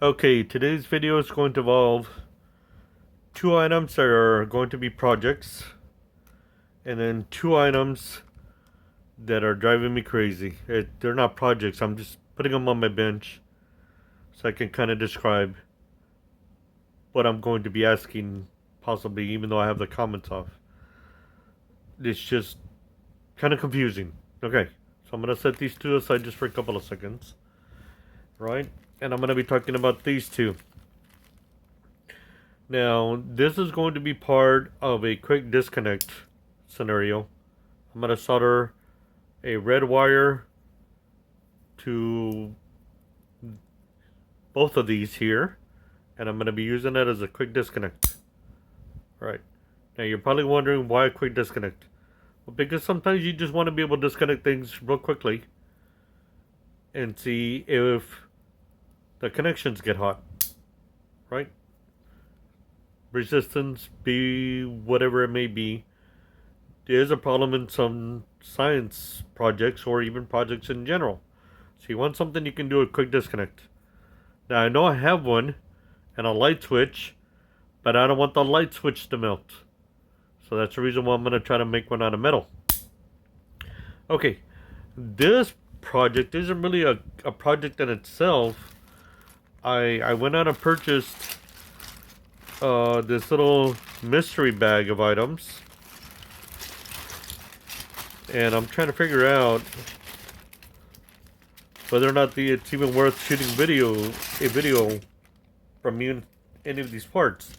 Okay, today's video is going to involve two items that are going to be projects, and then two items that are driving me crazy. They're not projects, I'm just putting them on my bench so I can kind of describe what I'm going to be asking, possibly, even though I have the comments off. It's just kind of confusing. Okay, so I'm going to set these two aside just for a couple of seconds, right? And I'm going to be talking about these two. Now, this is going to be part of a quick disconnect scenario. I'm going to solder a red wire to both of these here, and I'm going to be using that as a quick disconnect. Right. Now, you're probably wondering why a quick disconnect. Well, because sometimes you just want to be able to disconnect things real quickly and see if the connections get hot. Right? Resistance, be whatever it may be, is a problem in some science projects or even projects in general. So you want something you can do a quick disconnect. Now I know I have one and a light switch, but I don't want the light switch to melt. So that's the reason why I'm going to try to make one out of metal. Okay, this project isn't really a project in itself. I went out and purchased this little mystery bag of items, and I'm trying to figure out whether or not it's even worth shooting a video from any of these parts.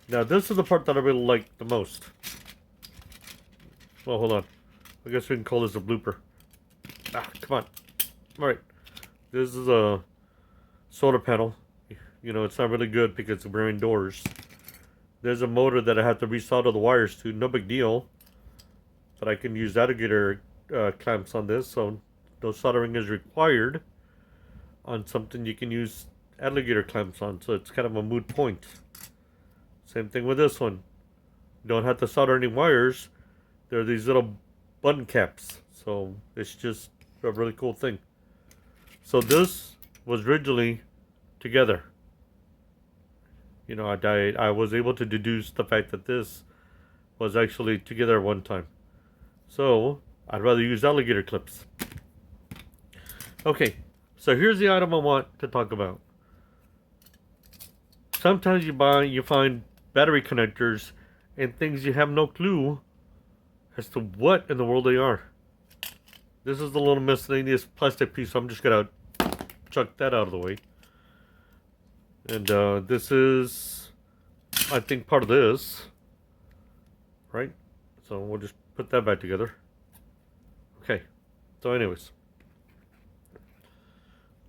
Now, this is the part that I really like the most. Well, hold on. I guess we can call this a blooper. Ah, come on. Alright. This is a solar panel. You know, it's not really good because we're indoors. There's a motor that I have to resolder the wires to. No big deal. But I can use alligator clamps on this, so no soldering is required on something you can use alligator clamps on, so it's kind of a moot point. Same thing with this one. You don't have to solder any wires. There are these little button caps, so it's just a really cool thing. So this was originally together. You know, I was able to deduce the fact that this was actually together at one time. So I'd rather use alligator clips. Okay, so here's the item I want to talk about. Sometimes you find battery connectors and things you have no clue as to what in the world they are. This is the little miscellaneous plastic piece, so I'm just gonna chuck that out of the way. And this is, I think, part of this, right? So we'll just put that back together. Okay, so anyways,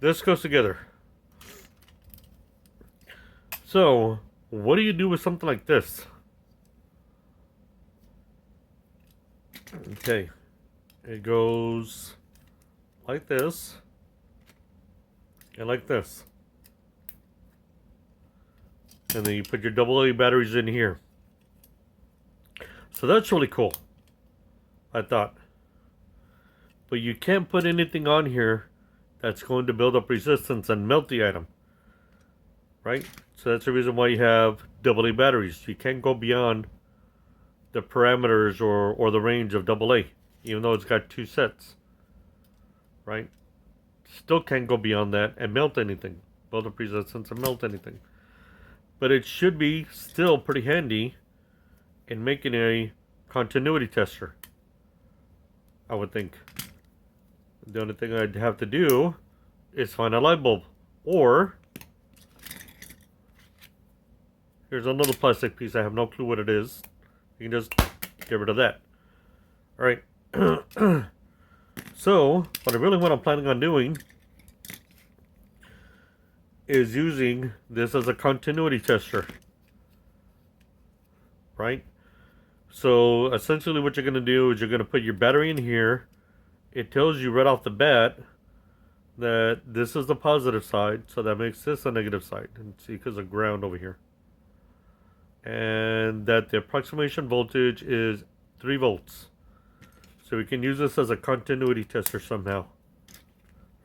this goes together. So, what do you do with something like this? Okay, it goes like this and like this. And then you put your AA batteries in here. So that's really cool, I thought. But you can't put anything on here that's going to build up resistance and melt the item. Right? So that's the reason why you have AA batteries. You can't go beyond the parameters or the range of AA, even though it's got two sets. Right? Still can't go beyond that and melt anything. Build up resistance and melt anything. But it should be still pretty handy in making a continuity tester, I would think. The only thing I'd have to do is find a light bulb. Or, here's another plastic piece. I have no clue what it is. You can just get rid of that. Alright. So, what I'm planning on doing is using this as a continuity tester. Right? So, essentially what you're going to do is you're going to put your battery in here. It tells you right off the bat that this is the positive side, so that makes this a negative side. And see, because of ground over here. And that the approximation voltage is 3 volts. So we can use this as a continuity tester somehow.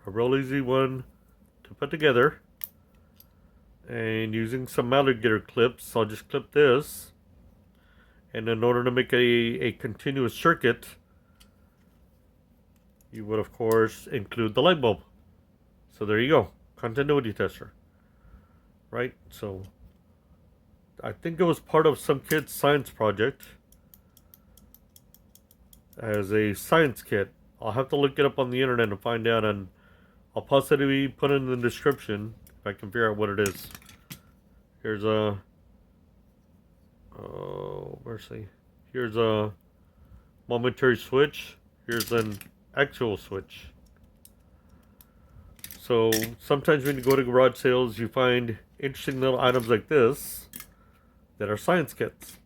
A real easy one to put together. And using some alligator clips, I'll just clip this. And in order to make a continuous circuit, you would of course include the light bulb. So there you go, continuity tester. Right, so I think it was part of some kid's science project as a science kit. I'll have to look it up on the internet and find out, and I'll possibly put it in the description if I can figure out what it is. Here's a mercy. Here's a momentary switch. Here's an actual switch. So sometimes when you go to garage sales, you find interesting little items like this that are science kits.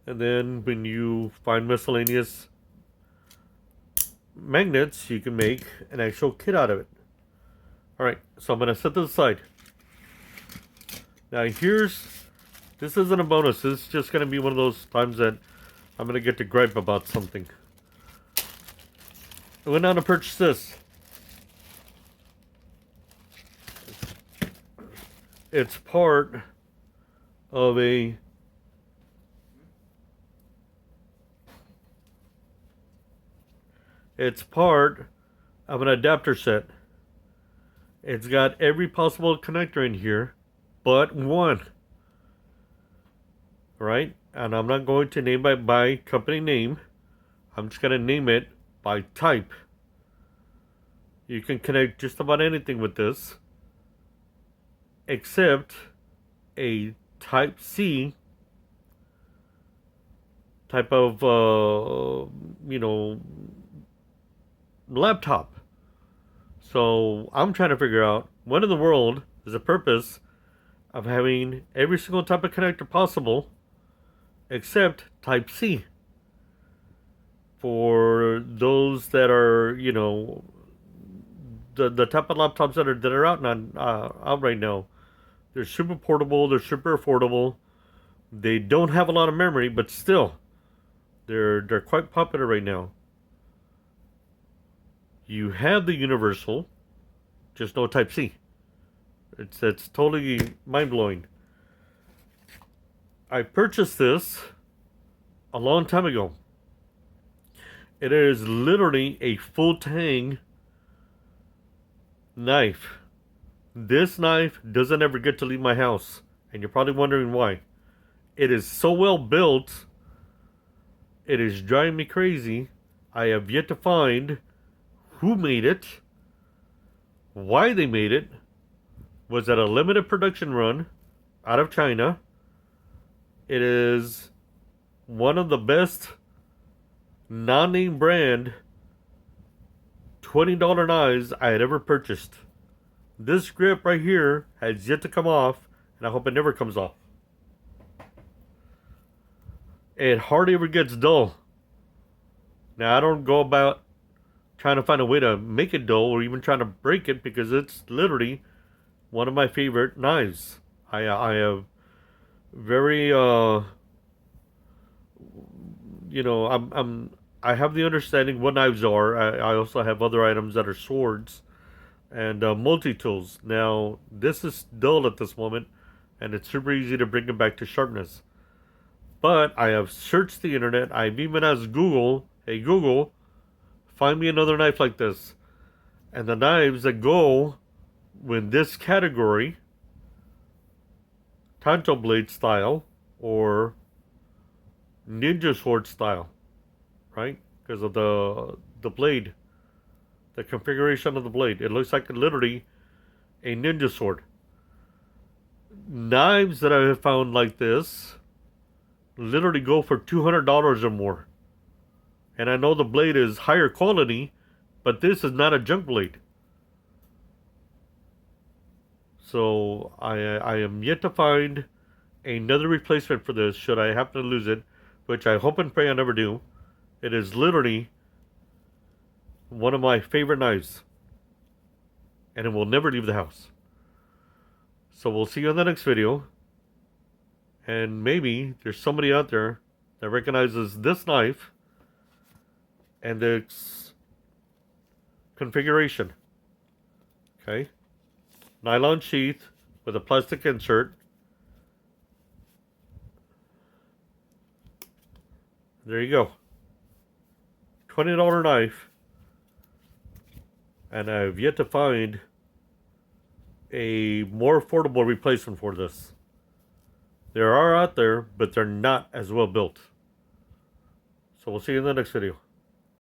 And then when you find miscellaneous magnets, you can make an actual kit out of it. Alright, so I'm going to set this aside. Now this isn't a bonus, this is just going to be one of those times that I'm going to get to gripe about something. I went down to purchase this. It's part of an adapter set. It's got every possible connector in here but one. Right? And I'm not going to name it by company name. I'm just going to name it by type. You can connect just about anything with this, except a Type C type of, laptop. So I'm trying to figure out what in the world is the purpose of having every single type of connector possible except Type C. For those that are, the type of laptops that are out right now, they're super portable, they're super affordable. They don't have a lot of memory, but still, they're quite popular right now. You have the universal, just no Type C. It's totally mind blowing. I purchased this a long time ago. It is literally a full tang knife. This knife doesn't ever get to leave my house, and you're probably wondering why. It is so well built, it is driving me crazy. I have yet to find who made it, why they made it. Was it a limited production run out of China? It is one of the best non-name brand $20 knives I had ever purchased. This grip right here has yet to come off, and I hope it never comes off. It hardly ever gets dull. Now, I don't go about trying to find a way to make it dull or even trying to break it, because it's literally one of my favorite knives. I have very I have the understanding what knives are. I also have other items that are swords and multi-tools. Now, this is dull at this moment, and it's super easy to bring it back to sharpness. But I have searched the internet. I've even asked Google, hey Google, find me another knife like this. And the knives that go with this category, Tanto blade style or ninja sword style, right? Because of the blade, the configuration of the blade. It looks like literally a ninja sword. Knives that I have found like this literally go for $200 or more. And I know the blade is higher quality, but this is not a junk blade. So I am yet to find another replacement for this should I happen to lose it, which I hope and pray I never do. It is literally one of my favorite knives, and it will never leave the house. So we'll see you in the next video, and maybe there's somebody out there that recognizes this knife and its configuration. Okay? nylon sheath with a plastic insert. There you go. $20 knife. And I've yet to find a more affordable replacement for this. There are out there, but they're not as well built. So we'll see you in the next video.